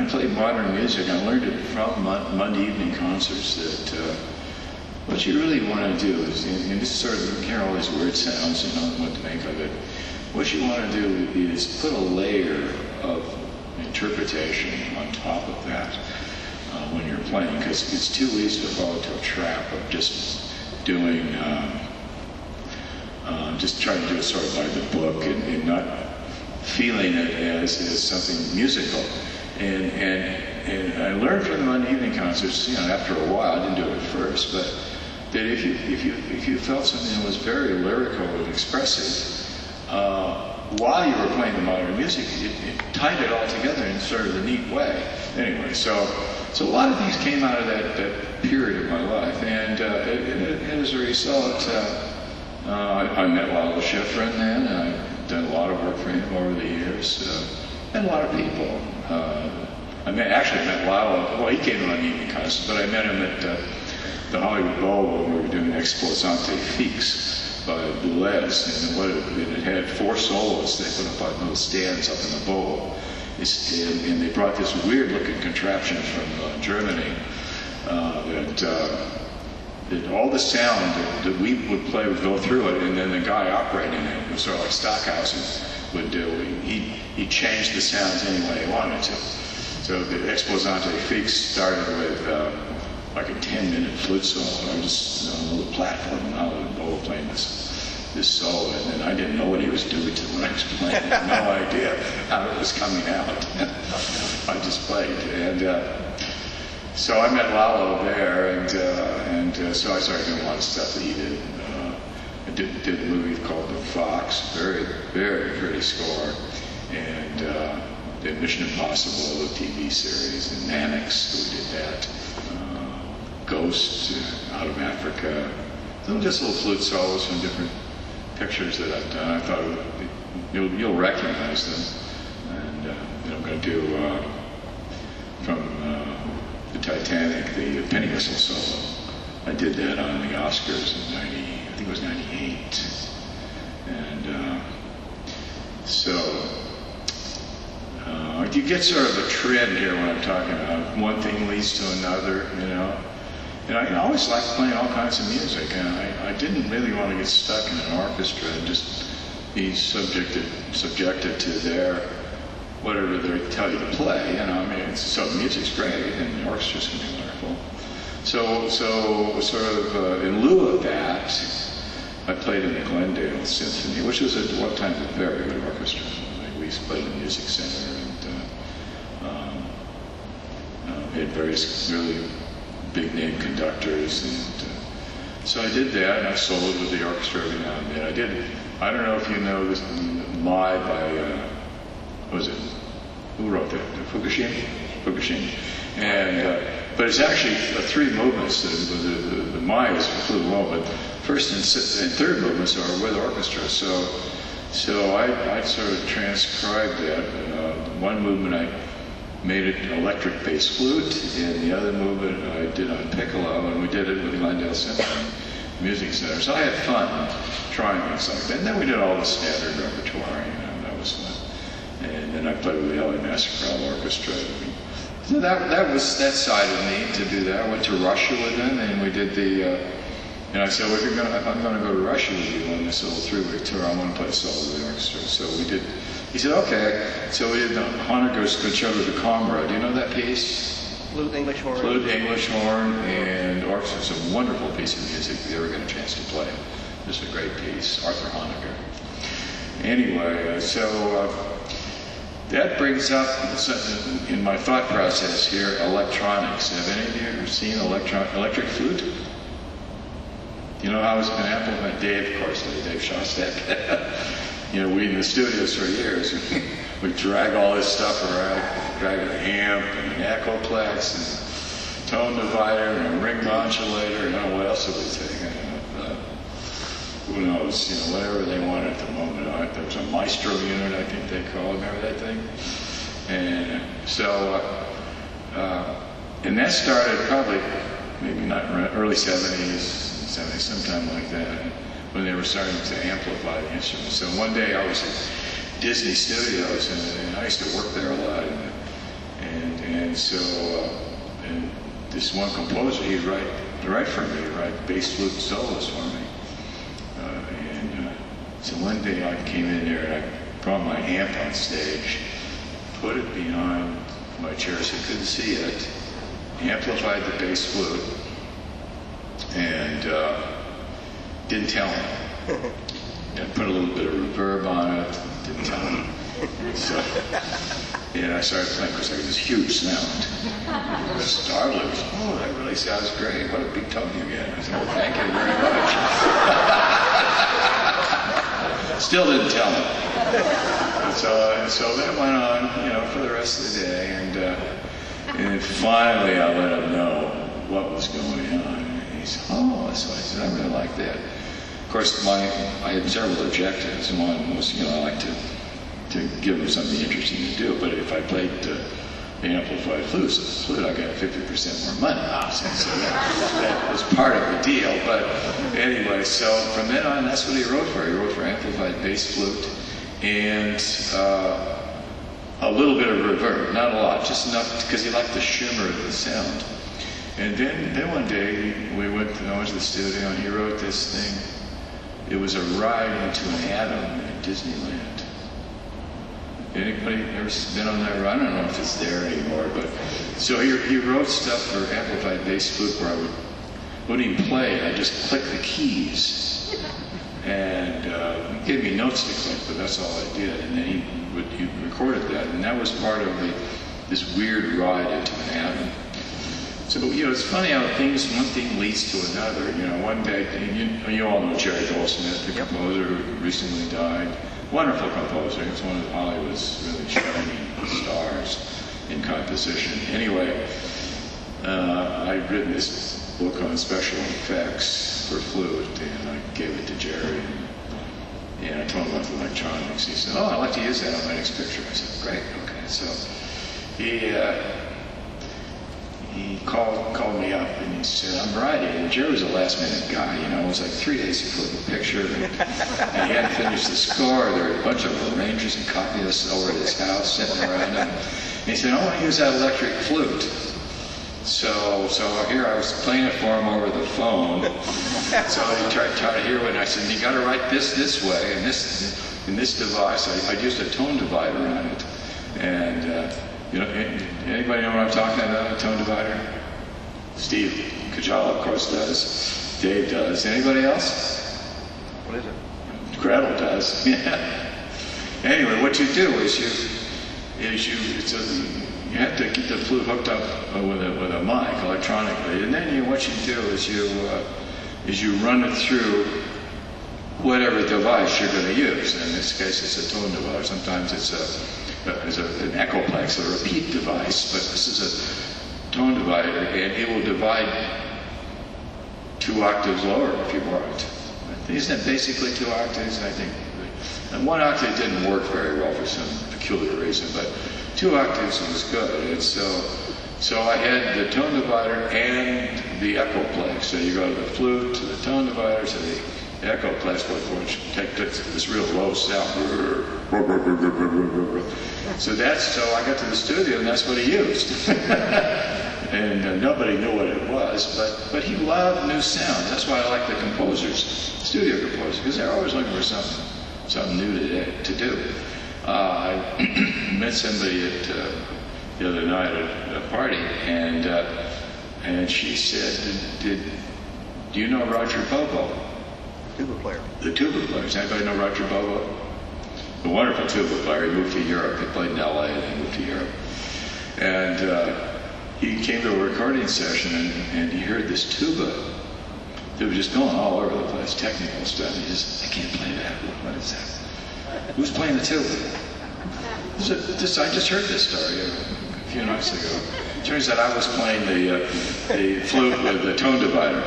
I played modern music, I learned it from Monday evening concerts that what you really want to do is, and this sort of, you hear all these weird sounds, you know, what to make of it. What you want to do is put a layer of interpretation on top of that when you're playing, because it's too easy to fall into a trap of just doing, just trying to do it sort of by the book and not feeling it as something musical. And I learned from the Monday evening concerts, you know, after a while, I didn't do it at first, but that if you felt something that was very lyrical and expressive, while you were playing the modern music, it tied it all together in sort of a neat way. Anyway, so a lot of things came out of that period of my life, and as a result, I met Lalo Schifrin then, and I've done a lot of work for him over the years, and a lot of people. I met Lalo, well, he came to my evening concert, but I met him at the Hollywood Bowl when we were doing Exposante Fixe by Boulez, and it had 4 soloists. They put up on little stands up in the bowl, and they brought this weird-looking contraption from Germany that all the sound that we would play would go through it, and then the guy operating it, was sort of like Stockhausen would do. He changed the sounds any way he wanted to. So the Exposante Fixe started with like a 10-minute flute solo. I was just on a little platform in Hollywood Bowl playing this solo, and then I didn't know what he was doing to when I was playing. I had no idea how it was coming out. I just played, and so I met Lalo there, and so I started doing a lot of stuff that he did. I did a movie called The Fox, very, very pretty score, and did Mission Impossible, the TV series, and Mannix, who did that. Ghost, Out of Africa. Just little flute solos from different pictures that I've done. I thought you'll recognize them. And I'm going to do from the Titanic, the penny whistle solo. I did that on the Oscars in I think it was 98. And you get sort of a trend here when I'm talking about one thing leads to another, you know. And I always liked playing all kinds of music, and I didn't really want to get stuck in an orchestra and just be subjected to their, whatever they tell you to play, you know. I mean, so music's great, and the orchestras can be wonderful. So sort of in lieu of that, I played in the Glendale Symphony, which was at one time a very good orchestra. We played in the Music Center, and had various really big name conductors, and so I did that, and I soloed with the orchestra every now and then. I don't know if you know this, My by, what was it? Who wrote that? Fukushima. And, but it's actually 3 movements. The My is flute alone, but first and third movements are with orchestra. So I sort of transcribed that. One movement I made it an electric bass flute, and the other movement I did on piccolo, and we did it with the Glendale Symphony Music Center. So I had fun trying things like that. And then we did all the standard repertoire, you know, that was fun. And then I played with the LA Massacre Orchestra. So that was that side of me to do that. I went to Russia with them, and we did and I said, well, I'm going to go to Russia with you on this little 3-week tour. I want to play a solo with the orchestra. So we did. He said, okay. So we did the Honegger's Concerto da Camera. Do you know that piece? Flute, English horn. Flute, English horn, and orchestra. It's a wonderful piece of music if you ever get a chance to play it. It's a great piece, Arthur Honegger. Anyway, that brings up, in my thought process here, electronics. Have any of you ever seen electric flute? You know how it's been amplified? Dave, of course, Dave Shostak. You know, we in the studios for years, we drag all this stuff around, drag an amp and an echoplex and tone divider and a ring modulator, and what else have we taken? Who knows, you know, whatever they want at the moment. There was a Maestro unit, I think they call it, remember that thing? And so, and that started probably, maybe not early 70s, sometime like that, when they were starting to amplify the instruments. So one day I was at Disney Studios, and I used to work there a lot, and And so, and this one composer, he'd write for me, write bass flute solos for me. So one day I came in there and I brought my amp on stage, put it behind my chair so you couldn't see it, amplified the bass flute, and didn't tell him. And put a little bit of reverb on it, didn't tell him. So, and I started playing because I had this huge sound. I was startled. Oh, that really sounds great. What a big tone you get. I said, oh, thank you very much. Still didn't tell him. And so that went on, you know, for the rest of the day. And finally I let him know what was going on. And he said, oh, that's what I said. I really like that. Of course, I had several objectives. One was, you know, I like to give them something interesting to do. But if I played the amplified flute, I got 50% more money. So that was part of the deal. But anyway, so from then on, that's what he wrote for. He wrote for amplified bass flute and a little bit of reverb, not a lot, just enough because he liked the shimmer of the sound. And then one day I went to the studio and he wrote this thing. It was a ride into an atom at Disneyland. Anybody ever been on that ride? I don't know if it's there anymore, but so he wrote stuff for amplified bass flute where I wouldn't even play. I just click the keys, and he gave me notes to click, but that's all I did. And then he recorded that, and that was part of this weird ride into an atom. So, you know, it's funny how one thing leads to another. You know, one day, you all know Jerry Goldsmith, the composer who recently died. Wonderful composer. He was one of Hollywood's really shining stars in composition. Anyway, I'd written this book on special effects for flute, and I gave it to Jerry. And I told him about the electronics. He said, oh, I'd like to use that on my next picture. I said, great, okay. So he called me up and he said, I'm writing. And Jerry was a last-minute guy, you know. It was like 3 days before the picture, and he hadn't finished the score. There were a bunch of arrangers and copyists over at his house sitting around him. And he said, I want to use that electric flute. So here I was playing it for him over the phone. So he tried to hear what I said. You got to write this way, and in this device. I used a tone divider on it, and. You know, anybody know what I'm talking about, a tone divider? Steve Kajala, of course, does. Dave does. Anybody else? What is it? Gretel does. Yeah. Anyway, what you do is you have to keep the flute hooked up with a mic electronically, and then what you do is you run it through whatever device you're going to use. In this case, it's a tone divider. Sometimes it's an echoplex, a repeat device, but this is a tone divider, and it will divide 2 octaves lower if you want. Isn't it basically 2 octaves? I think. And 1 octave didn't work very well for some peculiar reason, but 2 octaves was good. And so I had the tone divider and the echoplex. So you go to the flute, to the tone divider, to the echoplex, which takes this real low sound. So I got to the studio, and that's what he used. And nobody knew what it was, but he loved new sounds. That's why I like the composers, studio composers, because they're always looking for something new to do. I met somebody the other night at a party, and she said, "Do you know Roger Bobo?" Tuba player. The tuba player. Does anybody know Roger Bobo? A wonderful tuba player. He moved to Europe. He played in LA and he moved to Europe. And he came to a recording session and he heard this tuba. It was just going all over the place, technical stuff. He just, I can't play that. What is that? Who's playing the tuba? I just heard this story a few nights ago. Turns out I was playing the flute with the tone divider.